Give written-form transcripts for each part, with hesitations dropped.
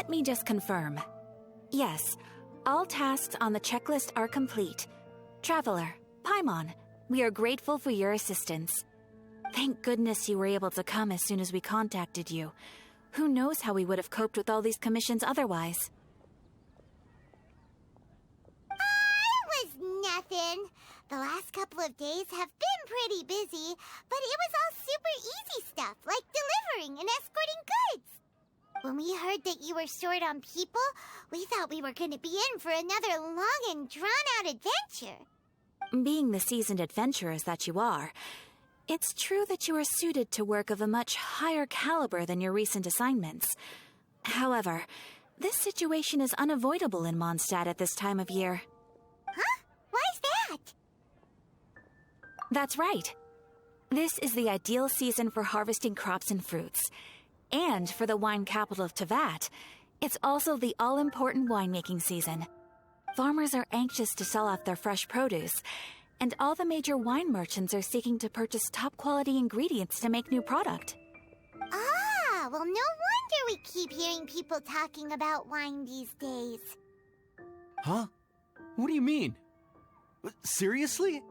Let me just confirm. Yes, all tasks on the checklist are complete. Traveler, Paimon, we are grateful for your assistance. Thank goodness you were able to come as soon as we contacted you. Who knows how we would have coped with all these commissions otherwise? It was nothing. The last couple of days have been pretty busy, but it was all super easy stuff, like delivering and escorting goods. When we heard that you were short on people, we thought we were going to be in for another long and drawn-out adventure. Being the seasoned adventurers that you are, it's true that you are suited to work of a much higher caliber than your recent assignments. However, this situation is unavoidable in Mondstadt at this time of year. Huh? Why's that? That's right. This is the ideal season for harvesting crops and fruits. And for the wine capital of Teyvat, it's also the all-important winemaking season. Farmers are anxious to sell off their fresh produce, and all the major wine merchants are seeking to purchase top-quality ingredients to make new product. Ah, well, no wonder we keep hearing people talking about wine these days. Huh? What do you mean? Seriously?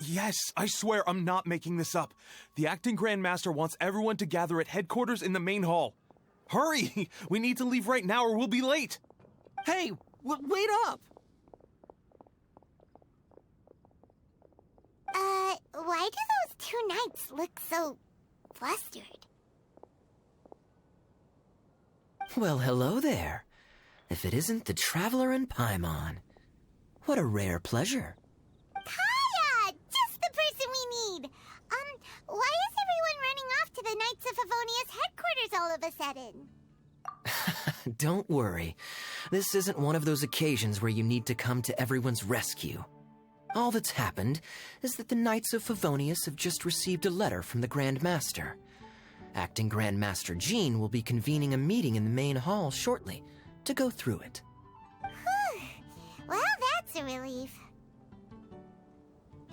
Yes, I swear I'm not making this up. The acting Grand Master wants everyone to gather at headquarters in the main hall. Hurry! We need to leave right now or we'll be late. Hey, wait up! Why do those two knights look so flustered? Well, hello there. If it isn't the Traveler and Paimon. What a rare pleasure. Kaya! Just the person we need! Why is everyone running off to the Knights of Favonia's headquarters all of a sudden? Don't worry. This isn't one of those occasions where you need to come to everyone's rescue. All that's happened is that the Knights of Favonius have just received a letter from the Grand Master. Acting Grand Master Jean will be convening a meeting in the main hall shortly to go through it. Well, that's a relief.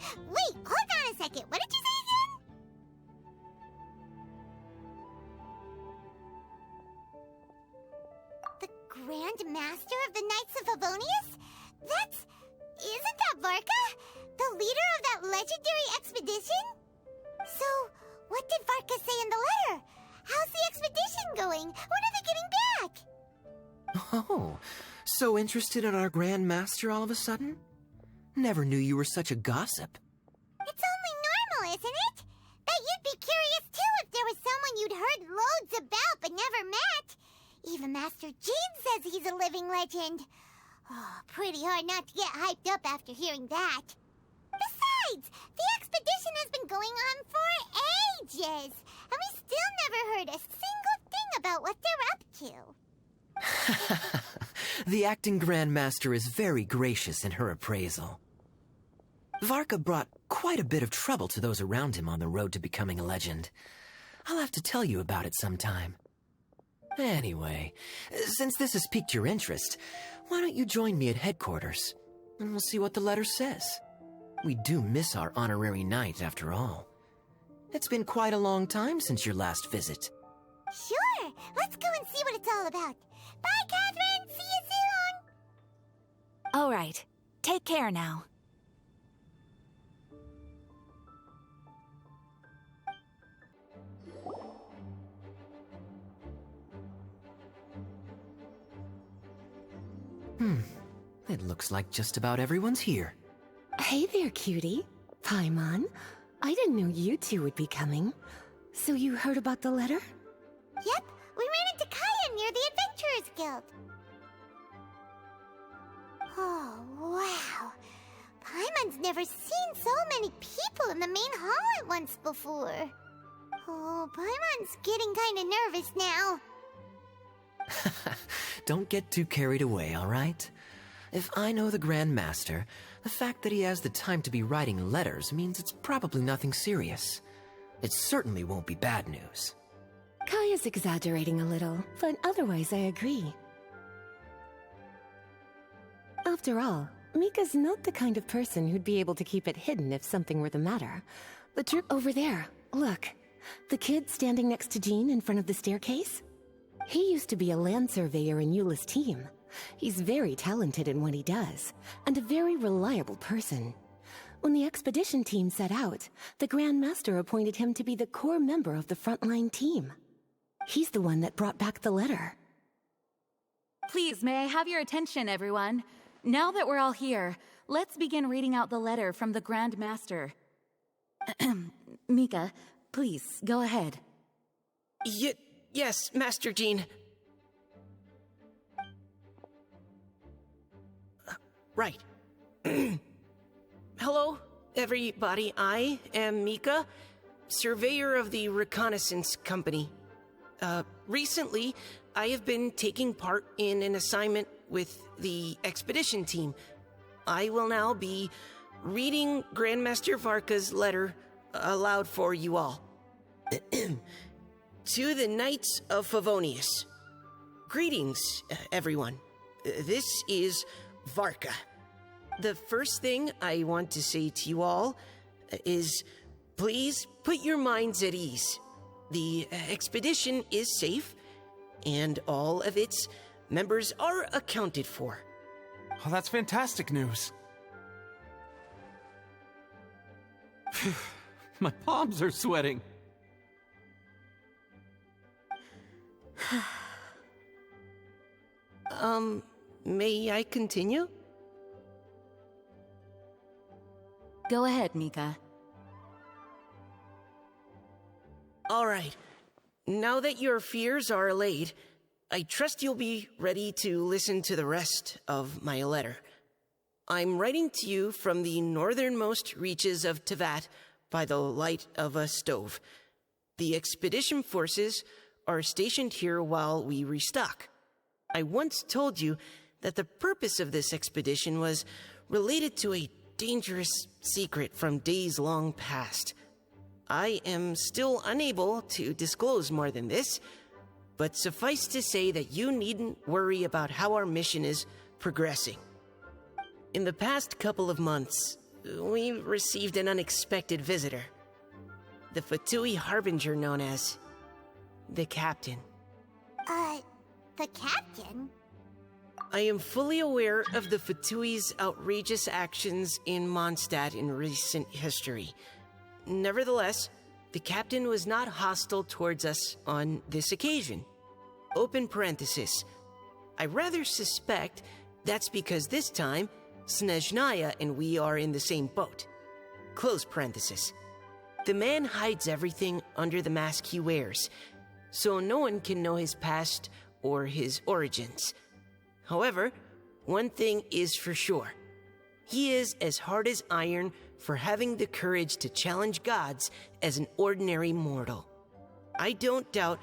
Wait, hold on a second. What did you say again? The Grand Master of the Knights of Favonius? Isn't that Varka? The leader of that legendary expedition? So, what did Varka say in the letter? How's the expedition going? When are they getting back? Oh, so interested in our Grand Master all of a sudden? Never knew you were such a gossip. It's only normal, isn't it? That you'd be curious too if there was someone you'd heard loads about but never met. Even Master Jean says he's a living legend. Oh, pretty hard not to get hyped up after hearing that. Besides, the expedition has been going on for ages, and we still never heard a single thing about what they're up to. The acting Grand Master is very gracious in her appraisal. Varka brought quite a bit of trouble to those around him on the road to becoming a legend. I'll have to tell you about it sometime. Anyway, since this has piqued your interest, why don't you join me at headquarters, and we'll see what the letter says. We do miss our honorary knight, after all. It's been quite a long time since your last visit. Sure, let's go and see what it's all about. Bye, Catherine! See you soon! All right, take care now. It looks like just about everyone's here. Hey there, cutie. Paimon. I didn't know you two would be coming. So you heard about the letter? Yep, we ran into Kaya near the Adventurers Guild. Oh, wow. Paimon's never seen so many people in the main hall at once before. Oh, Paimon's getting kind of nervous now. Don't get too carried away, all right? If I know the Grand Master, the fact that he has the time to be writing letters means it's probably nothing serious. It certainly won't be bad news. Kaya's exaggerating a little, but otherwise I agree. After all, Mika's not the kind of person who'd be able to keep it hidden if something were the matter. The trip over there, look. The kid standing next to Jean in front of the staircase? He used to be a land surveyor in Eula's team. He's very talented in what he does, and a very reliable person. When the expedition team set out, the Grand Master appointed him to be the core member of the frontline team. He's the one that brought back the letter. Please, may I have your attention, everyone? Now that we're all here, let's begin reading out the letter from the Grand Master. Mika, please, go ahead. Yes, Master Jean. Right. Hello, everybody. I am Mika, surveyor of the Reconnaissance Company. Recently, I have been taking part in an assignment with the expedition team. I will now be reading Grandmaster Varka's letter aloud for you all. To the Knights of Favonius. Greetings, everyone. This is Varka. The first thing I want to say to you all is, please put your minds at ease. The expedition is safe, and all of its members are accounted for. Oh, that's fantastic news. My palms are sweating. May I continue? Go ahead, Mika. All right. Now that your fears are allayed, I trust you'll be ready to listen to the rest of my letter. I'm writing to you from the northernmost reaches of Teyvat by the light of a stove. The expedition forces are stationed here while we restock. I once told you that the purpose of this expedition was related to a dangerous secret from days long past. I am still unable to disclose more than this, but suffice to say that you needn't worry about how our mission is progressing. In the past couple of months, we received an unexpected visitor. The Fatui harbinger known as the Captain. The Captain? I am fully aware of the Fatui's outrageous actions in Mondstadt in recent history. Nevertheless, the Captain was not hostile towards us on this occasion. Open parenthesis. I rather suspect that's because this time, Snezhnaya and we are in the same boat. Close parenthesis. The man hides everything under the mask he wears, so no one can know his past or his origins. However, one thing is for sure. He is as hard as iron for having the courage to challenge gods as an ordinary mortal. I don't doubt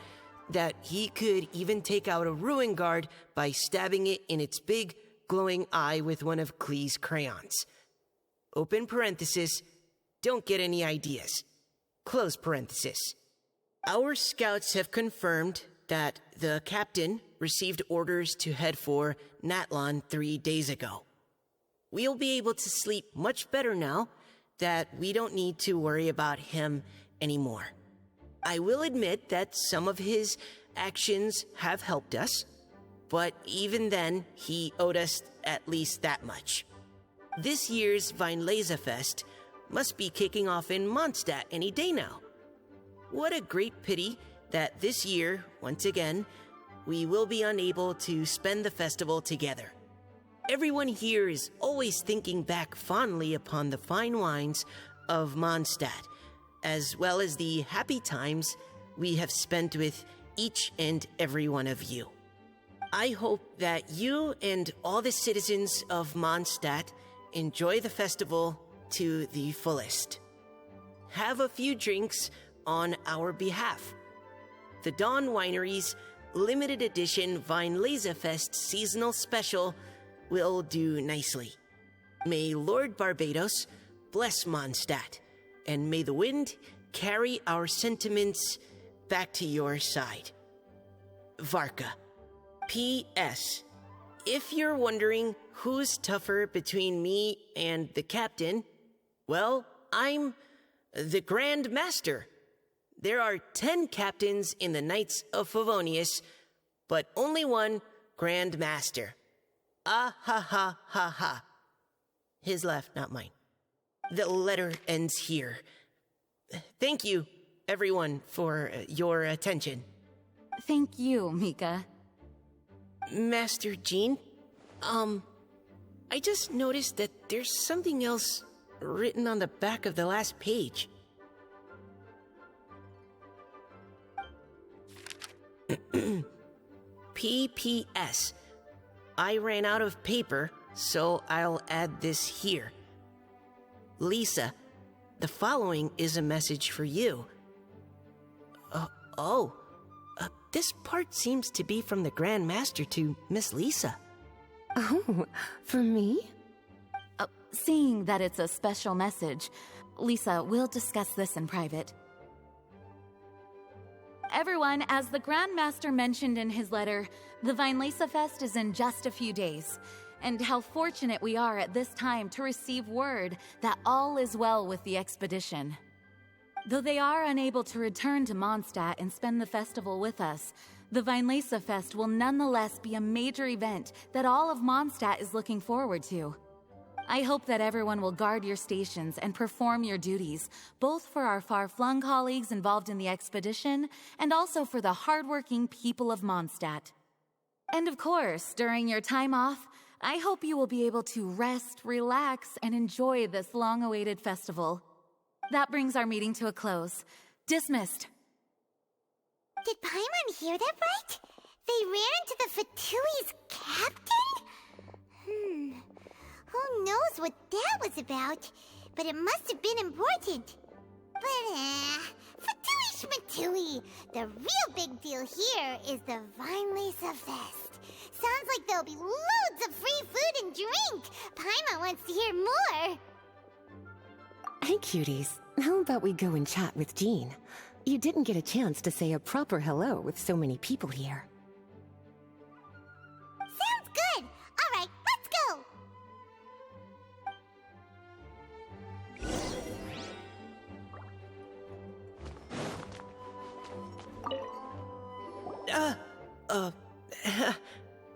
that he could even take out a ruin guard by stabbing it in its big, glowing eye with one of Klee's crayons. Open parenthesis, don't get any ideas. Close parenthesis. Our scouts have confirmed that the Captain received orders to head for Natlan 3 days ago. We'll be able to sleep much better now that we don't need to worry about him anymore. I will admit that some of his actions have helped us, but even then, he owed us at least that much. This year's Weinlesefest must be kicking off in Mondstadt any day now. What a great pity that this year, once again, we will be unable to spend the festival together. Everyone here is always thinking back fondly upon the fine wines of Mondstadt, as well as the happy times we have spent with each and every one of you. I hope that you and all the citizens of Mondstadt enjoy the festival to the fullest. Have a few drinks on our behalf. The Dawn Winery's limited edition Weinlesefest seasonal special will do nicely. May Lord Barbados bless Mondstadt, and may the wind carry our sentiments back to your side. Varka. P.S. If you're wondering who's tougher between me and the Captain, well, I'm the Grand Master. There are 10 captains in the Knights of Favonius, but only one Grand Master. Ah ha ha ha ha. His left, not mine. The letter ends here. Thank you, everyone, for your attention. Thank you, Mika. Master Jean, I just noticed that there's something else written on the back of the last page. PPS. I ran out of paper, so I'll add this here. Lisa, the following is a message for you. This part seems to be from the Grand Master to Miss Lisa. Oh, for me? Seeing that it's a special message, Lisa, we'll discuss this in private. Everyone, as the Grand Master mentioned in his letter, the Weinlese Fest is in just a few days. And how fortunate we are at this time to receive word that all is well with the expedition. Though they are unable to return to Mondstadt and spend the festival with us, the Weinlese Fest will nonetheless be a major event that all of Mondstadt is looking forward to. I hope that everyone will guard your stations and perform your duties, both for our far-flung colleagues involved in the expedition and also for the hardworking people of Mondstadt. And of course, during your time off, I hope you will be able to rest, relax, and enjoy this long-awaited festival. That brings our meeting to a close. Dismissed. Did Paimon hear that right? They ran into the Fatui's captain? Who knows what that was about? But it must have been important. But, Fatui Schmatui. The real big deal here is the Weinlese Fest. Sounds like there'll be loads of free food and drink. Paimon wants to hear more. Hey, cuties. How about we go and chat with Jean? You didn't get a chance to say a proper hello with so many people here. Sounds good. All right, let's go.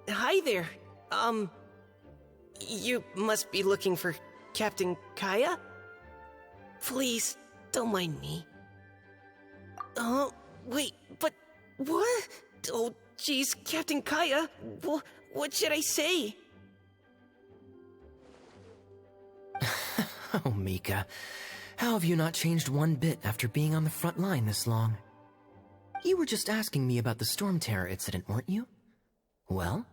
Hi there. You must be looking for Captain Kaya? Please, don't mind me. Wait, but what? Oh, jeez, Captain Kaya, what should I say? Oh, Mika. How have you not changed one bit after being on the front line this long? You were just asking me about the Storm Terror incident, weren't you? Well,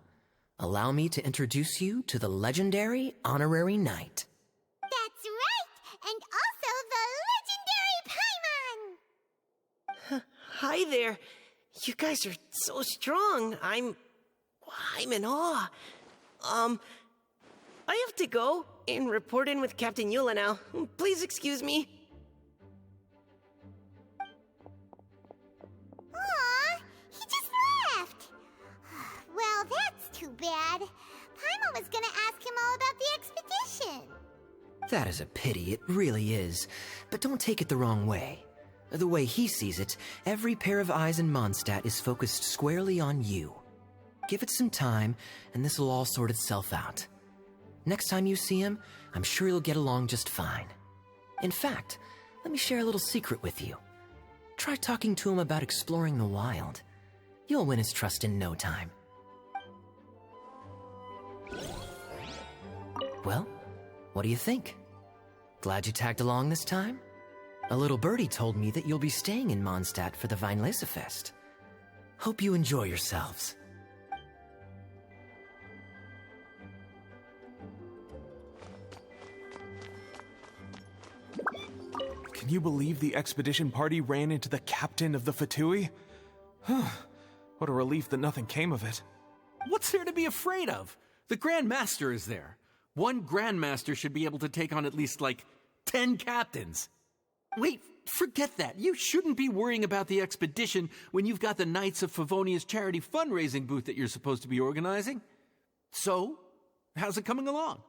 allow me to introduce you to the legendary Honorary Knight. That's right, and also the legendary Paimon! Hi there. You guys are so strong. I'm in awe. I have to go and report in with Captain Eula now. Please excuse me. Aw, he just left. Well, that's too bad. Paimon was gonna ask him all about the expedition. That is a pity, it really is. But don't take it the wrong way. The way he sees it, every pair of eyes in Mondstadt is focused squarely on you. Give it some time, and this will all sort itself out. Next time you see him, I'm sure you'll get along just fine. In fact, let me share a little secret with you. Try talking to him about exploring the wild. You'll win his trust in no time. Well, what do you think? Glad you tagged along this time? A little birdie told me that you'll be staying in Mondstadt for the Weinlese Fest. Hope you enjoy yourselves. Can you believe the expedition party ran into the captain of the Fatui? What a relief that nothing came of it. What's there to be afraid of? The Grand Master is there. One Grand Master should be able to take on at least, 10 captains. Wait, forget that. You shouldn't be worrying about the expedition when you've got the Knights of Favonia's charity fundraising booth that you're supposed to be organizing. So, how's it coming along?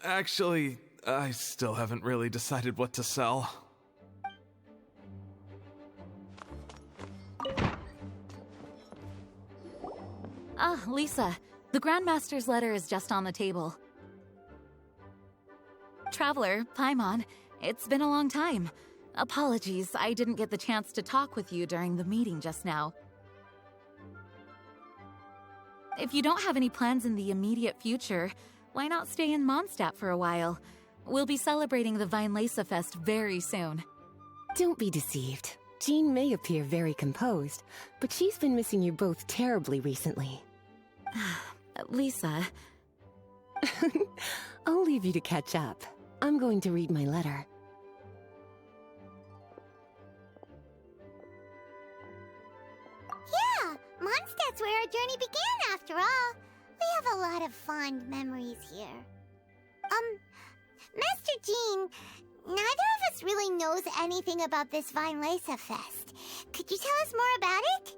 Actually, I still haven't really decided what to sell. Ah, Lisa, the Grandmaster's letter is just on the table. Traveler, Paimon, it's been a long time. Apologies, I didn't get the chance to talk with you during the meeting just now. If you don't have any plans in the immediate future, why not stay in Mondstadt for a while? We'll be celebrating the Weinlese Fest very soon. Don't be deceived. Jean may appear very composed, but she's been missing you both terribly recently. Lisa... I'll leave you to catch up. I'm going to read my letter. Yeah, Mondstadt's where our journey began after all. We have a lot of fond memories here. Master Jean, neither of us really knows anything about this Weinlese Fest. Could you tell us more about it?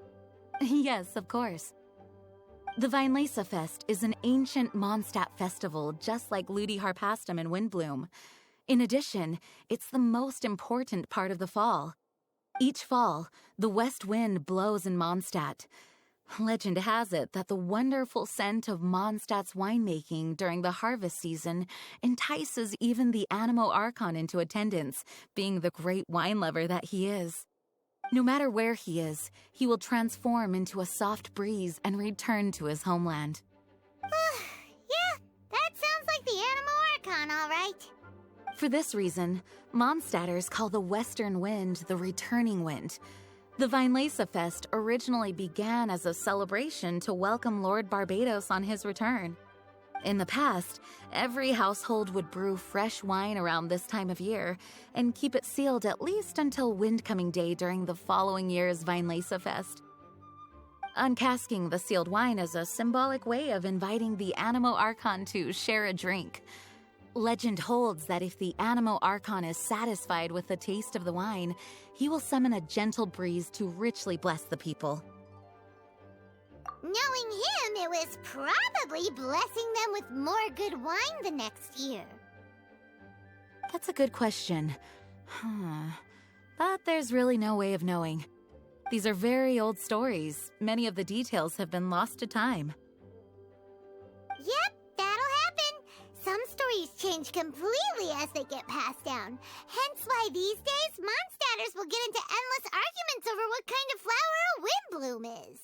Yes, of course. The Weinlese Fest is an ancient Mondstadt festival just like Ludi Harpastum and Windbloom. In addition, it's the most important part of the fall. Each fall, the west wind blows in Mondstadt. Legend has it that the wonderful scent of Mondstadt's winemaking during the harvest season entices even the Animo Archon into attendance, being the great wine lover that he is. No matter where he is, he will transform into a soft breeze and return to his homeland. Yeah, that sounds like the Animo Archon, all right. For this reason, Mondstadters call the western wind the returning wind. The Weinlese Fest originally began as a celebration to welcome Lord Barbados on his return. In the past, every household would brew fresh wine around this time of year and keep it sealed at least until Windcoming Day during the following year's Weinlese Fest. Uncasking the sealed wine is a symbolic way of inviting the Animo Archon to share a drink. Legend holds that if the Animo Archon is satisfied with the taste of the wine, he will summon a gentle breeze to richly bless the people. Knowing him, it was probably blessing them with more good wine the next year. That's a good question. But there's really no way of knowing. These are very old stories. Many of the details have been lost to time. Yep, that'll happen. Some stories change completely as they get passed down. Hence why these days, Mondstadters will get into endless arguments over what kind of flower a windbloom is.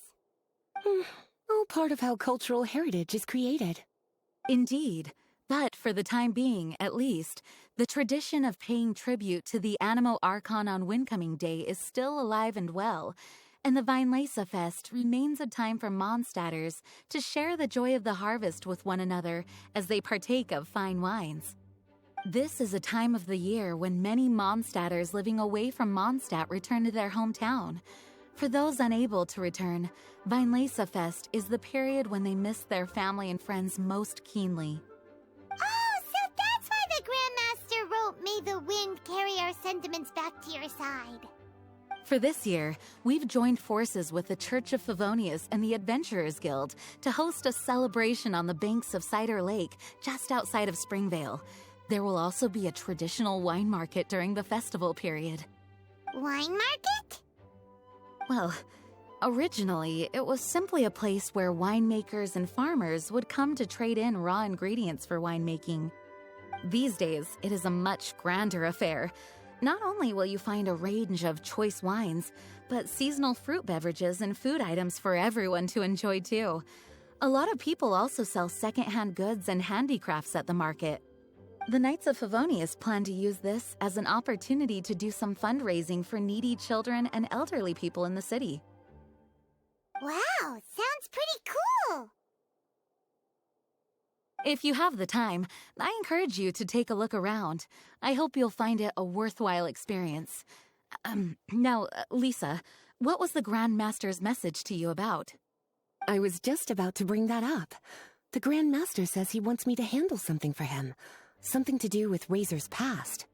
All part of how cultural heritage is created. Indeed. But for the time being, at least, the tradition of paying tribute to the Animo Archon on Windcoming Day is still alive and well, and the Weinlese Fest remains a time for Mondstadters to share the joy of the harvest with one another as they partake of fine wines. This is a time of the year when many Mondstadters living away from Mondstadt return to their hometown. For those unable to return, Weinlese Fest is the period when they miss their family and friends most keenly. Oh, so that's why the Grandmaster wrote, "May the wind carry our sentiments back to your side." For this year, we've joined forces with the Church of Favonius and the Adventurers Guild to host a celebration on the banks of Cider Lake, just outside of Springvale. There will also be a traditional wine market during the festival period. Wine market? Well, originally, it was simply a place where winemakers and farmers would come to trade in raw ingredients for winemaking. These days, it is a much grander affair. Not only will you find a range of choice wines, but seasonal fruit beverages and food items for everyone to enjoy too. A lot of people also sell secondhand goods and handicrafts at the market. The Knights of Favonius plan to use this as an opportunity to do some fundraising for needy children and elderly people in the city. Wow, sounds pretty cool. If you have the time, I encourage you to take a look around. I hope you'll find it a worthwhile experience. Now, Lisa, what was the Grand Master's message to you about? I was just about to bring that up. The Grand Master says he wants me to handle something for him. Something to do with Razor's past.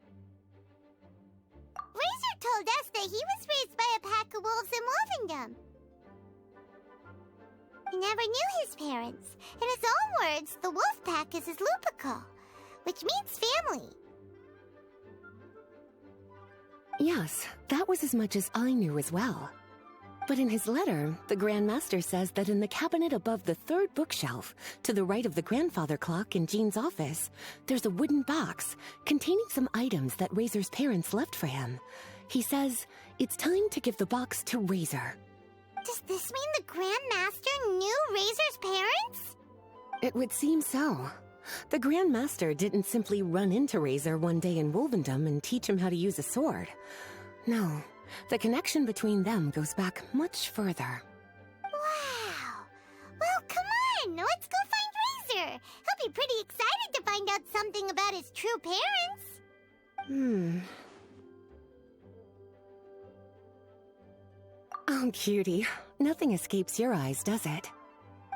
Razor told us that he was raised by a pack of wolves in Wolvendom. He never knew his parents. In his own words, the wolf pack is his lupical, which means family. Yes, that was as much as I knew as well. But in his letter, the Grand Master says that in the cabinet above the third bookshelf, to the right of the grandfather clock in Jean's office, there's a wooden box containing some items that Razor's parents left for him. He says it's time to give the box to Razor. Does this mean the Grand Master knew Razor's parents? It would seem so. The Grand Master didn't simply run into Razor one day in Wolvendom and teach him how to use a sword. No, the connection between them goes back much further. Wow! Well, come on! Let's go find Razor! He'll be pretty excited to find out something about his true parents. Oh, cutie. Nothing escapes your eyes, does it?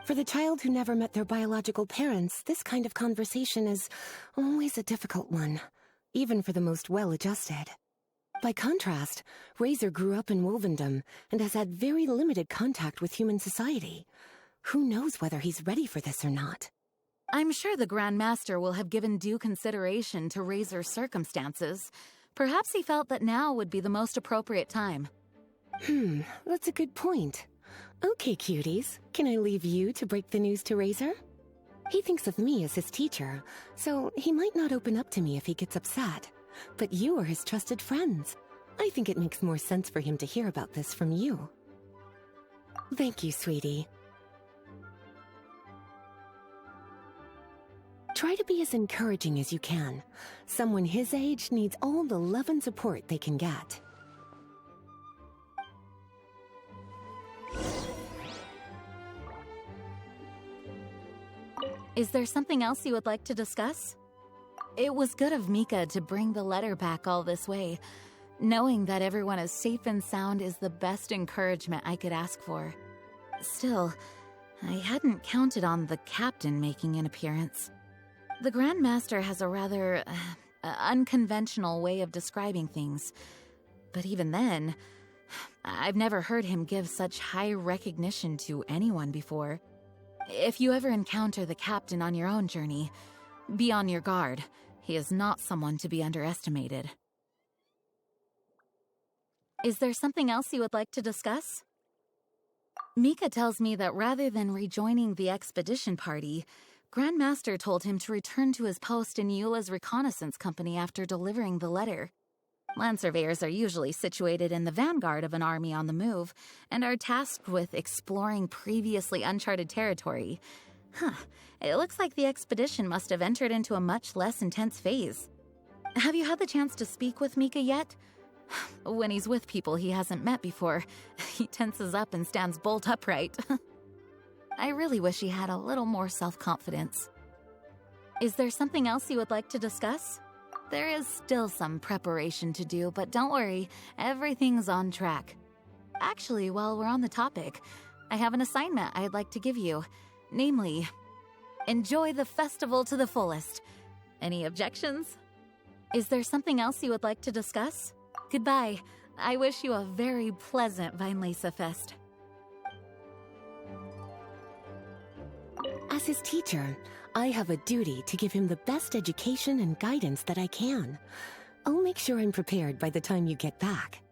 For the child who never met their biological parents, this kind of conversation is always a difficult one, even for the most well-adjusted. By contrast, Razor grew up in Wolvendom and has had very limited contact with human society. Who knows whether he's ready for this or not? I'm sure the Grand Master will have given due consideration to Razor's circumstances. Perhaps he felt that now would be the most appropriate time. That's a good point. Okay, cuties, can I leave you to break the news to Razor? He thinks of me as his teacher, so he might not open up to me if he gets upset. But you are his trusted friends. I think it makes more sense for him to hear about this from you. Thank you, sweetie. Try to be as encouraging as you can. Someone his age needs all the love and support they can get. Is there something else you would like to discuss? It was good of Mika to bring the letter back all this way. Knowing that everyone is safe and sound is the best encouragement I could ask for. Still, I hadn't counted on the captain making an appearance. The Grand Master has a rather unconventional way of describing things. But even then, I've never heard him give such high recognition to anyone before. If you ever encounter the captain on your own journey, be on your guard. He is not someone to be underestimated. Is there something else you would like to discuss? Mika tells me that rather than rejoining the expedition party, Grand Master told him to return to his post in Eula's reconnaissance company after delivering the letter. Land surveyors are usually situated in the vanguard of an army on the move and are tasked with exploring previously uncharted territory. It looks like the expedition must have entered into a much less intense phase. Have you had the chance to speak with Mika yet? When he's with people he hasn't met before, he tenses up and stands bolt upright. I really wish he had a little more self-confidence. Is there something else you would like to discuss? There is still some preparation to do, but don't worry, everything's on track. Actually, while we're on the topic, I have an assignment I'd like to give you. Namely, enjoy the festival to the fullest. Any objections? Is there something else you would like to discuss? Goodbye. I wish you a very pleasant Vinelesa Fest. As his teacher, I have a duty to give him the best education and guidance that I can. I'll make sure I'm prepared by the time you get back.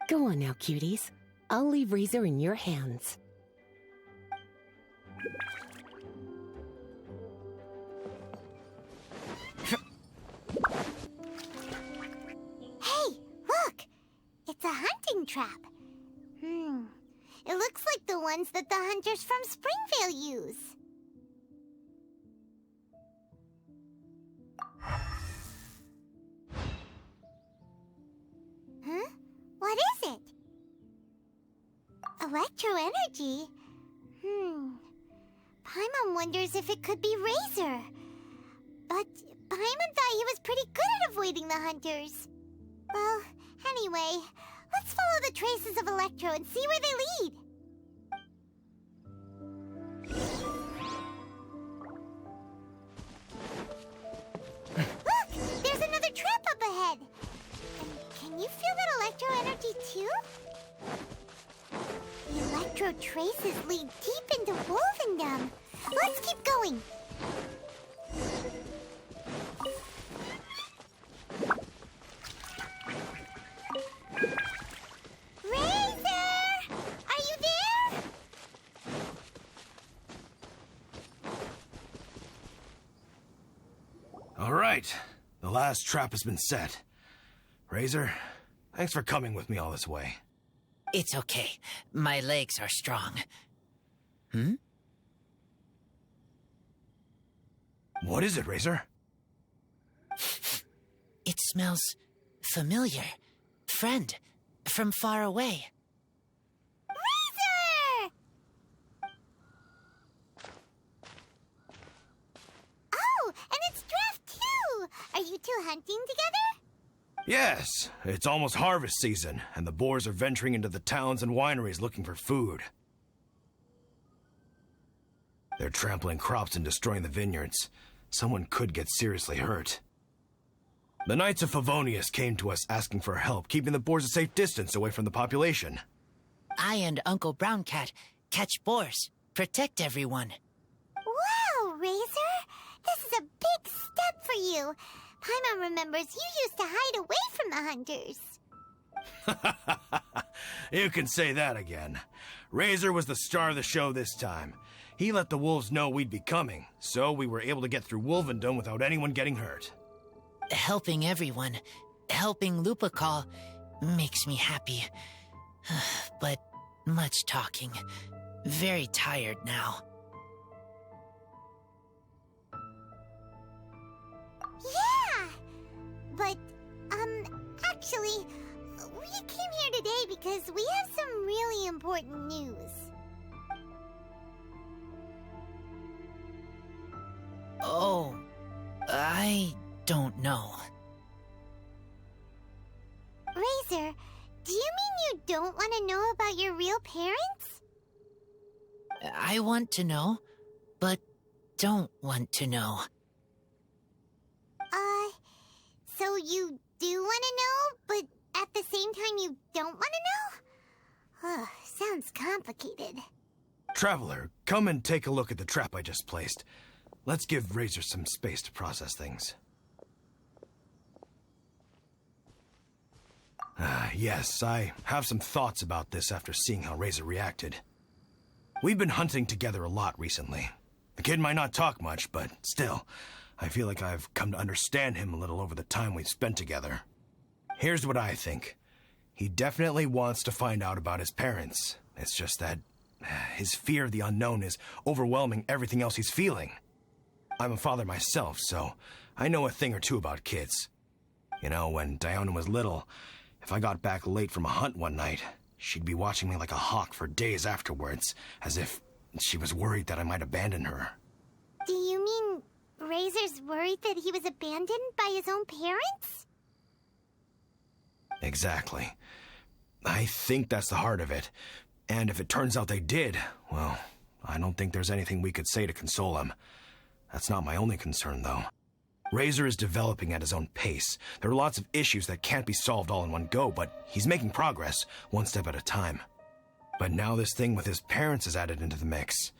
Go on now, cuties. I'll leave Razor in your hands. Hey, look! It's a hunting trap. It looks like the ones that the hunters from Springvale use. Huh? What is it? Electro energy? Paimon wonders if it could be Razor. But Paimon thought he was pretty good at avoiding the hunters. Well, anyway, let's follow the traces of Electro and see where they lead. Look! There's another trap up ahead! Can you feel that Electro energy too? The Electro traces lead deep into Wolvendom. Let's keep going. Razor! Are right. The last trap has been set. Razor, thanks for coming with me all this way. It's okay. My legs are strong. What is it, Razor? It smells familiar. Friend, from far away. Razor! Oh, and it's Draft too! Are you two hunting together? Yes, it's almost harvest season, and the boars are venturing into the towns and wineries looking for food. They're trampling crops and destroying the vineyards. Someone could get seriously hurt. The Knights of Favonius came to us asking for help, keeping the boars a safe distance away from the population. I and Uncle Brown Cat catch boars, protect everyone. Wow, Razor! This is a big step for you. Paimon remembers you used to hide away from the hunters. You can say that again. Razor was the star of the show this time. He let the wolves know we'd be coming, so we were able to get through Wolvendom without anyone getting hurt. Helping everyone, helping Lupercal, makes me happy. But much talking. Very tired now. Yeah! But, actually, we came here today because we have some really important news. Oh, I don't know. Razor, do you mean you don't want to know about your real parents? I want to know, but don't want to know. So you do want to know, but at the same time you don't want to know? Sounds complicated. Traveler, come and take a look at the trap I just placed. Let's give Razor some space to process things. Yes, I have some thoughts about this after seeing how Razor reacted. We've been hunting together a lot recently. The kid might not talk much, but still, I feel like I've come to understand him a little over the time we've spent together. Here's what I think. He definitely wants to find out about his parents. It's just that his fear of the unknown is overwhelming everything else he's feeling. I'm a father myself, so I know a thing or two about kids. You know, when Diana was little, if I got back late from a hunt one night, she'd be watching me like a hawk for days afterwards, as if she was worried that I might abandon her. Do you mean Razor's worried that he was abandoned by his own parents? Exactly. I think that's the heart of it. And if it turns out they did, well, I don't think there's anything we could say to console him. That's not my only concern, though. Razor is developing at his own pace. There are lots of issues that can't be solved all in one go, but he's making progress, one step at a time. But now this thing with his parents is added into the mix.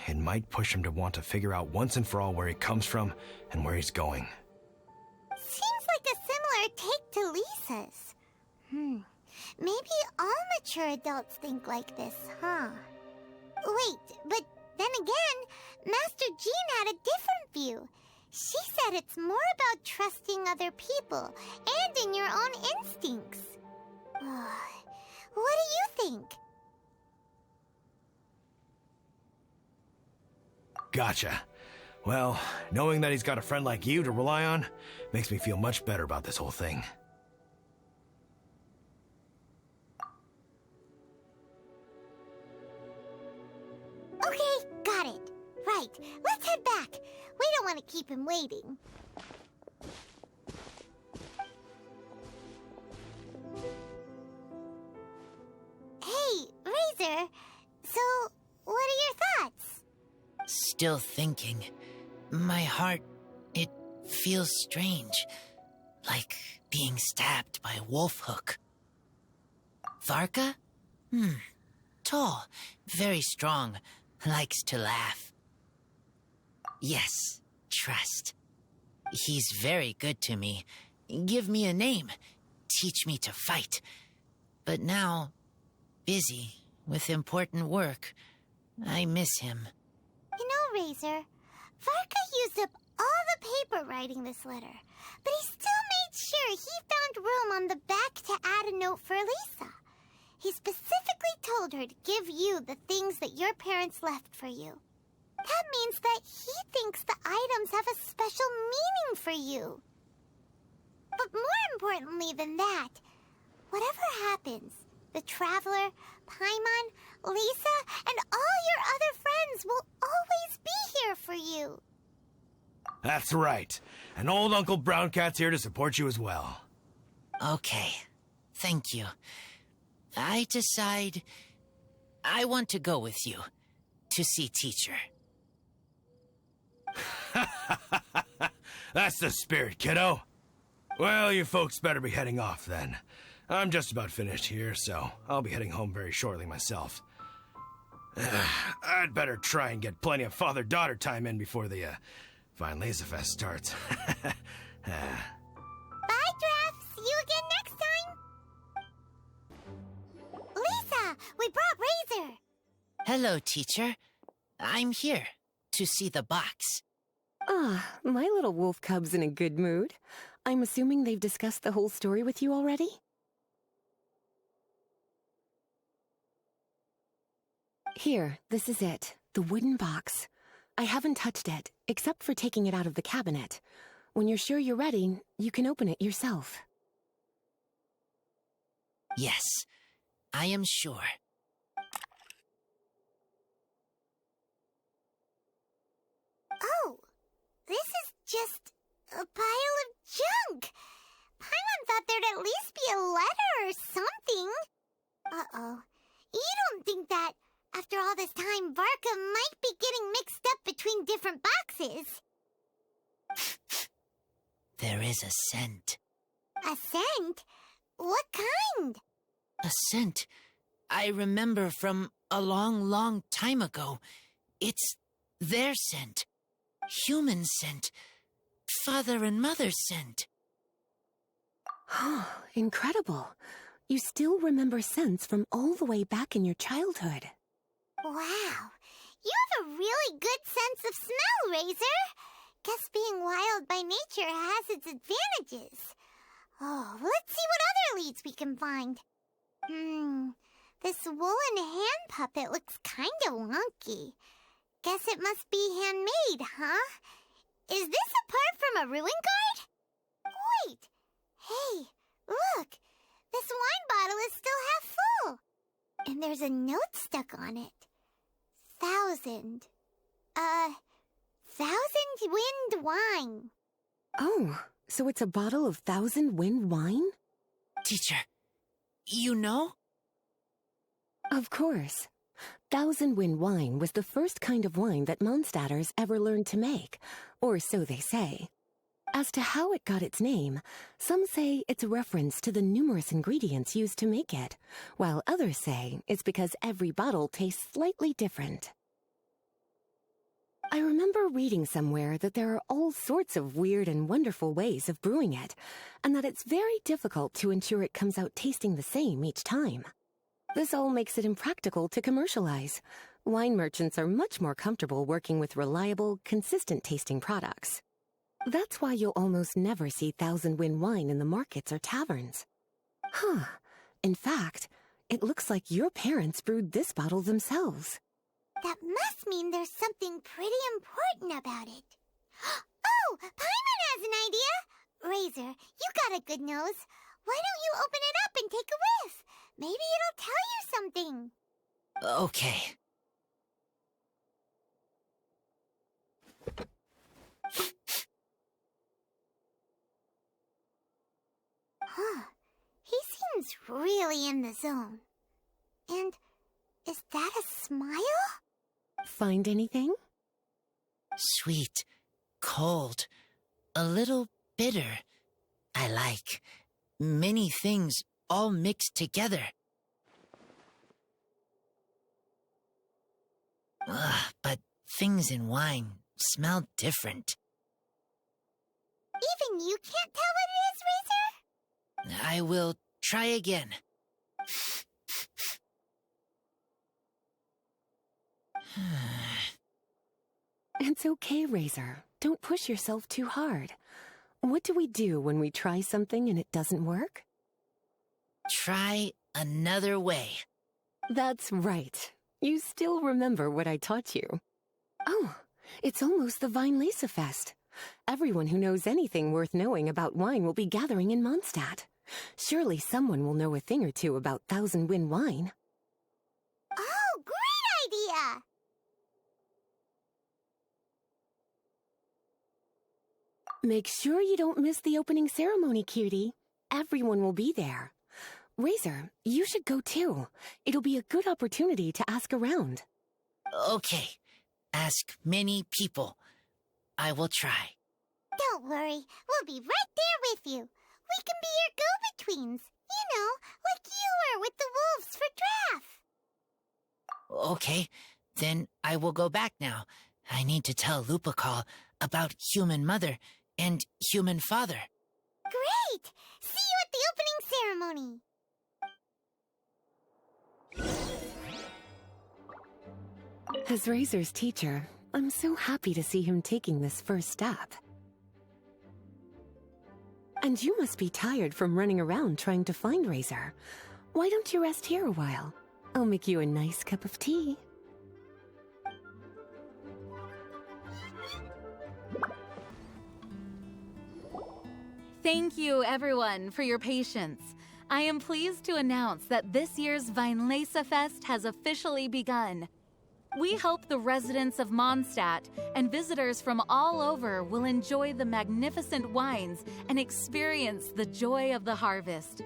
It might push him to want to figure out once and for all where he comes from and where he's going. Seems like a similar take to Lisa's. Maybe all mature adults think like this, huh? Wait, but then again, Master Jean had a different view. She said it's more about trusting other people and in your own instincts. What do you think? Gotcha. Well, knowing that he's got a friend like you to rely on makes me feel much better about this whole thing. Okay, got it. Right, let's head back. We don't want to keep him waiting. Hey, Razor. So, what are your thoughts? Still thinking. My heart, it feels strange. Like being stabbed by a wolf hook. Varka? Tall, very strong, likes to laugh. Yes, trust. He's very good to me. Give me a name. Teach me to fight. But now, busy with important work. I miss him. You know, Razor, Varka used up all the paper writing this letter, but he still made sure he found room on the back to add a note for Lisa. He specifically told her to give you the things that your parents left for you. That means that he thinks the items have a special meaning for you. But more importantly than that, whatever happens, the Traveler, Paimon, Lisa, and all your other friends will always be here for you. That's right. And old Uncle Brown Cat's here to support you as well. Okay. Thank you. I decide I want to go with you to see teacher. That's the spirit, kiddo. Well, you folks better be heading off then. I'm just about finished here, so I'll be heading home very shortly myself. I'd better try and get plenty of father-daughter time in before the fine Laser Fest starts. Bye, Draft. See you again next time. Lisa, we brought Razor. Hello, teacher. I'm here to see the box. Ah, my little wolf cub's in a good mood. I'm assuming they've discussed the whole story with you already? Here, this is it. The wooden box. I haven't touched it, except for taking it out of the cabinet. When you're sure you're ready, you can open it yourself. Yes, I am sure. Oh, this is just a pile of junk. Paimon thought there'd at least be a letter or something. Uh-oh. You don't think that, after all this time, Varka might be getting mixed up between different boxes? There is a scent. A scent? What kind? A scent I remember from a long, long time ago. It's their scent. Human scent. Father and mother scent. Incredible. You still remember scents from all the way back in your childhood. Wow. You have a really good sense of smell, Razor. Guess being wild by nature has its advantages. Oh, let's see what other leads we can find. This woolen hand puppet looks kind of wonky. Guess it must be handmade, huh? Is this a part from a ruin guard? Wait! Hey, look! This wine bottle is still half full. And there's a note stuck on it. 1,000 wind wine. Oh, so it's a bottle of 1,000 wind wine? Teacher, you know? Of course. 1,000 wind wine was the first kind of wine that Mondstadters ever learned to make, or so they say. As to how it got its name, some say it's a reference to the numerous ingredients used to make it, while others say it's because every bottle tastes slightly different. I remember reading somewhere that there are all sorts of weird and wonderful ways of brewing it, and that it's very difficult to ensure it comes out tasting the same each time. This all makes it impractical to commercialize. Wine merchants are much more comfortable working with reliable, consistent-tasting products. That's why you'll almost never see 1,000 wind wine in the markets or taverns. In fact, it looks like your parents brewed this bottle themselves. That must mean there's something pretty important about it. Oh, Paimon has an idea! Razor, you got a good nose. Why don't you open it up and take a whiff? Maybe it'll tell you something. Okay. He seems really in the zone. And is that a smile? Find anything? Sweet, cold, a little bitter. I like many things all mixed together. But things in wine smell different. Even you can't tell what it is, Razor? I will try again. It's okay, Razor. Don't push yourself too hard. What do we do when we try something and it doesn't work? Try another way. That's right. You still remember what I taught you. Oh, it's almost the Weinlese Fest. Everyone who knows anything worth knowing about wine will be gathering in Mondstadt. Surely someone will know a thing or two about Thousand Wind wine. Oh, great idea! Make sure you don't miss the opening ceremony, cutie. Everyone will be there. Razor, you should go too. It'll be a good opportunity to ask around. Okay. Ask many people. I will try. Don't worry, we'll be right there with you. We can be your go-betweens. You know, like you were with the wolves for Draff. Okay, then I will go back now. I need to tell Lupacall about human mother and human father. Great! See you at the opening ceremony. As Razor's teacher, I'm so happy to see him taking this first step. And you must be tired from running around trying to find Razor. Why don't you rest here a while? I'll make you a nice cup of tea. Thank you, everyone, for your patience. I am pleased to announce that this year's Weinlese Fest has officially begun. We hope the residents of Mondstadt and visitors from all over will enjoy the magnificent wines and experience the joy of the harvest.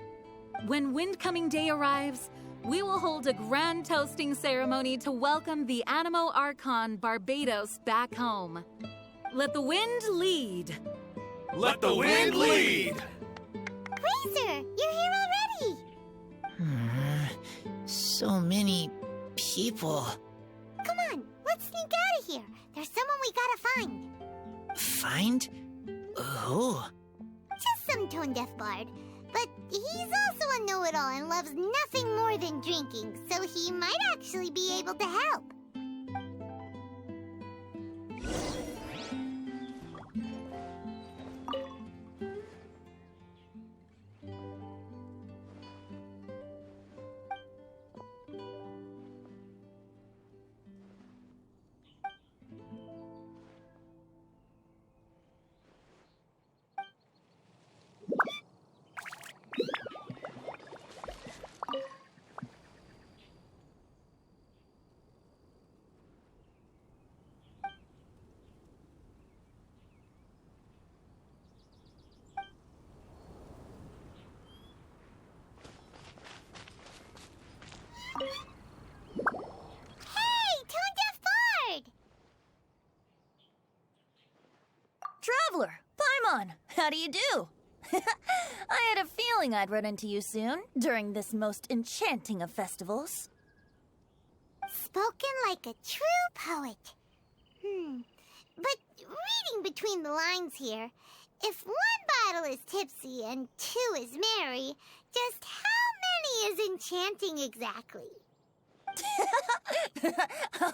When Windcoming Day arrives, we will hold a grand toasting ceremony to welcome the Animo Archon Barbados back home. Let the wind lead. Let the wind lead! Razor, you're here already. So many people. Come on, let's sneak out of here. There's someone we gotta find. Find? Who? Just some tone-deaf bard. But he's also a know-it-all and loves nothing more than drinking, so he might actually be able to help. Traveler, Paimon, how do you do? I had a feeling I'd run into you soon, during this most enchanting of festivals. Spoken like a true poet. But reading between the lines here, if one bottle is tipsy and two is merry, just how many is enchanting exactly?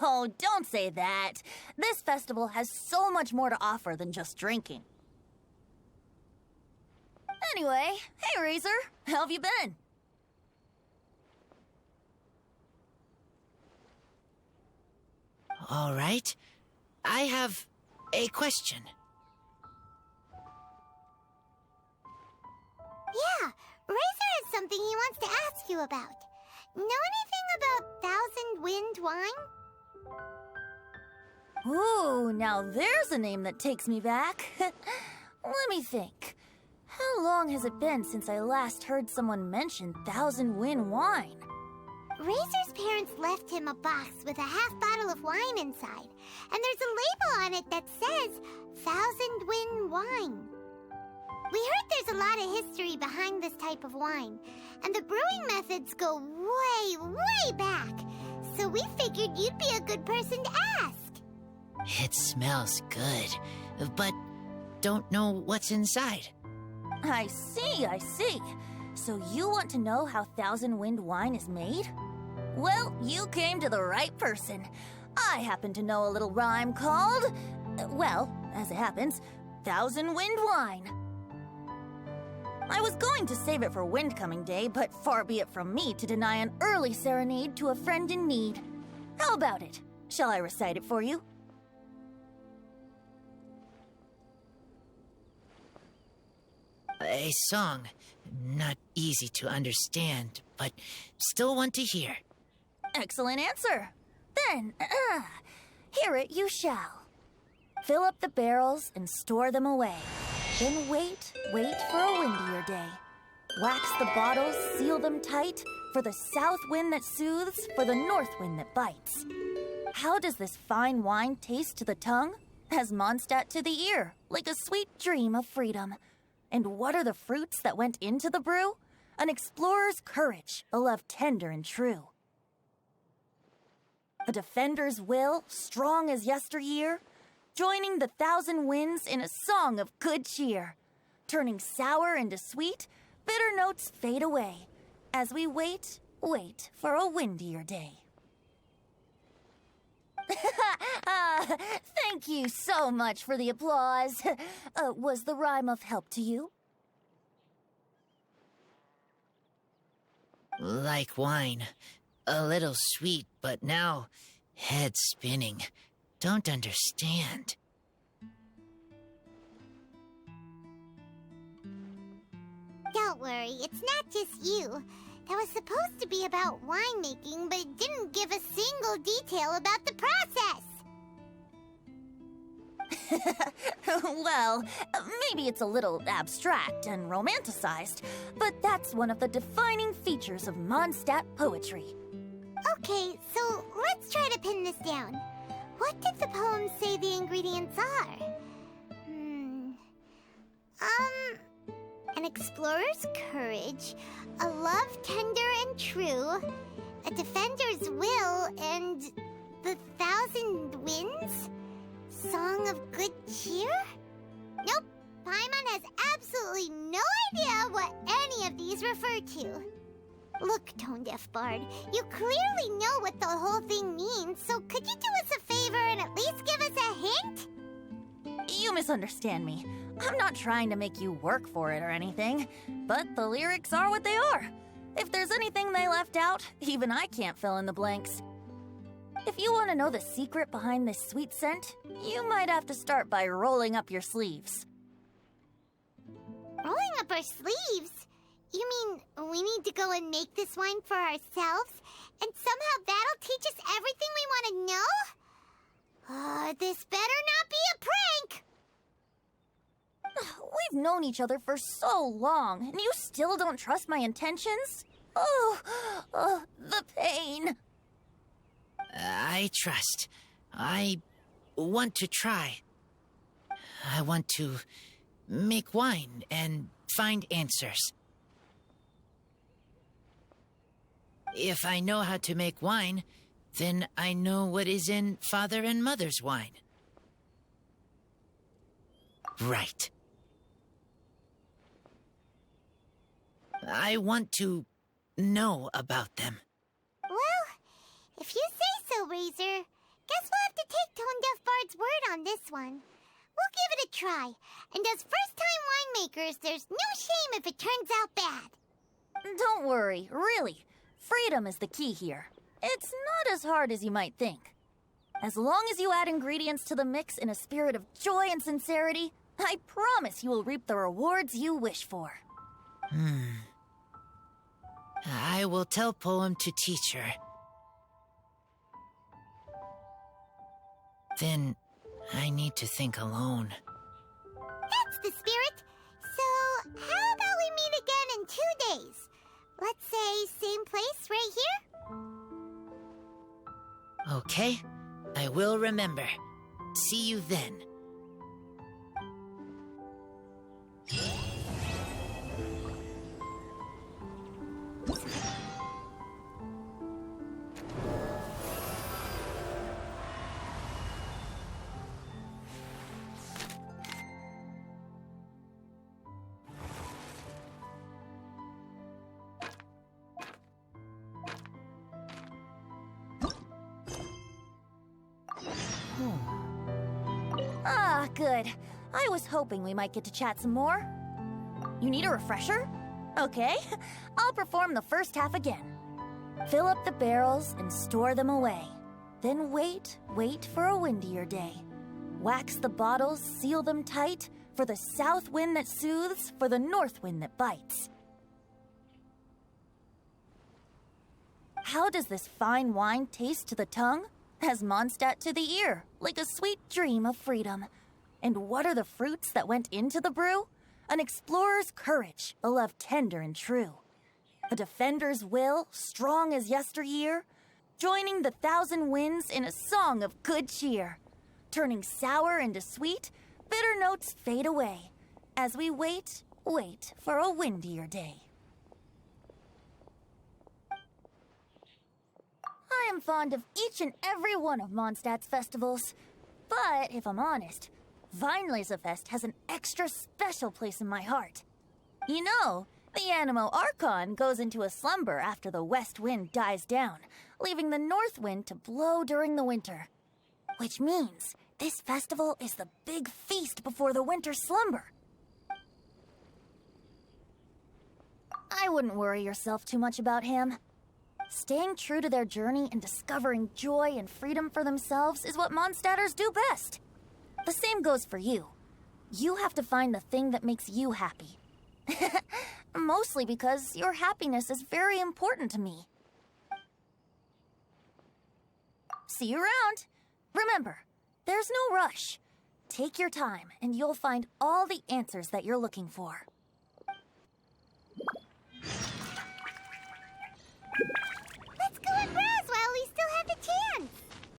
Oh, don't say that. This festival has so much more to offer than just drinking. Anyway, hey Razor, how have you been? All right. I have a question. Yeah, Razor has something he wants to ask you about. Know anything about Thousand Wind wine? Ooh, now there's a name that takes me back. Let me think. How long has it been since I last heard someone mention Thousand Wind wine? Razor's parents left him a box with a half bottle of wine inside, and there's a label on it that says Thousand Wind wine. We heard there's a lot of history behind this type of wine, and the brewing methods go way, way back, so we figured you'd be a good person to ask. It smells good, but don't know what's inside. I see, I see. So you want to know how Thousand Wind wine is made? Well, you came to the right person. I happen to know a little rhyme called Well, as it happens, Thousand Wind wine. I was going to save it for Windcoming Day, but far be it from me to deny an early serenade to a friend in need. How about it? Shall I recite it for you? A song. Not easy to understand, but still one to hear. Excellent answer. Then, hear it you shall. Fill up the barrels and store them away. Then wait for a windier day. Wax the bottles, seal them tight, for the south wind that soothes, for the north wind that bites. How does this fine wine taste to the tongue? As Mondstadt to the ear, like a sweet dream of freedom. And what are the fruits that went into the brew? An explorer's courage, a love tender and true. A defender's will, strong as yesteryear, joining the thousand winds in a song of good cheer. Turning sour into sweet, bitter notes fade away, as we wait for a windier day. Thank you so much for the applause. Was the rhyme of help to you? Like wine. A little sweet, but now head spinning. Don't understand. Don't worry, it's not just you. That was supposed to be about winemaking, but it didn't give a single detail about the process. Well, maybe it's a little abstract and romanticized, but that's one of the defining features of Mondstadt poetry. Okay, so let's try to pin this down. What did the poem say the ingredients are? An explorer's courage, a love tender and true, a defender's will, and the thousand winds? Song of good cheer? Nope, Paimon has absolutely no idea what any of these refer to. Look, Tone-Deaf Bard, you clearly know what the whole thing means, so could you do us a favor and at least give us a hint? You misunderstand me. I'm not trying to make you work for it or anything, but the lyrics are what they are. If there's anything they left out, even I can't fill in the blanks. If you want to know the secret behind this sweet scent, you might have to start by rolling up your sleeves. Rolling up our sleeves? You mean we need to go and make this wine for ourselves, and somehow that'll teach us everything we want to know? This better not be a prank! We've known each other for so long, and you still don't trust my intentions? Oh, the pain. I trust. I want to try. I want to make wine and find answers. If I know how to make wine, then I know what is in Father and Mother's wine. Right. I want to know about them. Well, if you say so, Razor, guess we'll have to take Tone-Deaf Bard's word on this one. We'll give it a try, and as first-time winemakers, there's no shame if it turns out bad. Don't worry, really. Freedom is the key here. It's not as hard as you might think. As long as you add ingredients to the mix in a spirit of joy and sincerity, I promise you will reap the rewards you wish for. I will tell Poem to teach her. Then I need to think alone. That's the spirit. So, how about we meet again in 2 days? Let's say same place right here? Okay, I will remember. See you then. good. I was hoping we might get to chat some more. You need a refresher? Okay, I'll perform the first half again. Fill up the barrels and store them away. Then wait for a windier day. Wax the bottles, seal them tight, for the south wind that soothes, for the north wind that bites. How does this fine wine taste to the tongue? As Mondstadt to the ear, like a sweet dream of freedom. And what are the fruits that went into the brew? An explorer's courage, a love tender and true. A defender's will, strong as yesteryear, joining the thousand winds in a song of good cheer. Turning sour into sweet, bitter notes fade away, as we wait for a windier day. I am fond of each and every one of Mondstadt's festivals. But if I'm honest, Weinlesefest has an extra special place in my heart. You know, the Animo Archon goes into a slumber after the west wind dies down, leaving the north wind to blow during the winter. Which means this festival is the big feast before the winter slumber. I wouldn't worry yourself too much about him. Staying true to their journey and discovering joy and freedom for themselves is what Mondstadters do best. The same goes for you. You have to find the thing that makes you happy. Mostly because your happiness is very important to me. See you around. Remember, there's no rush. Take your time and you'll find all the answers that you're looking for.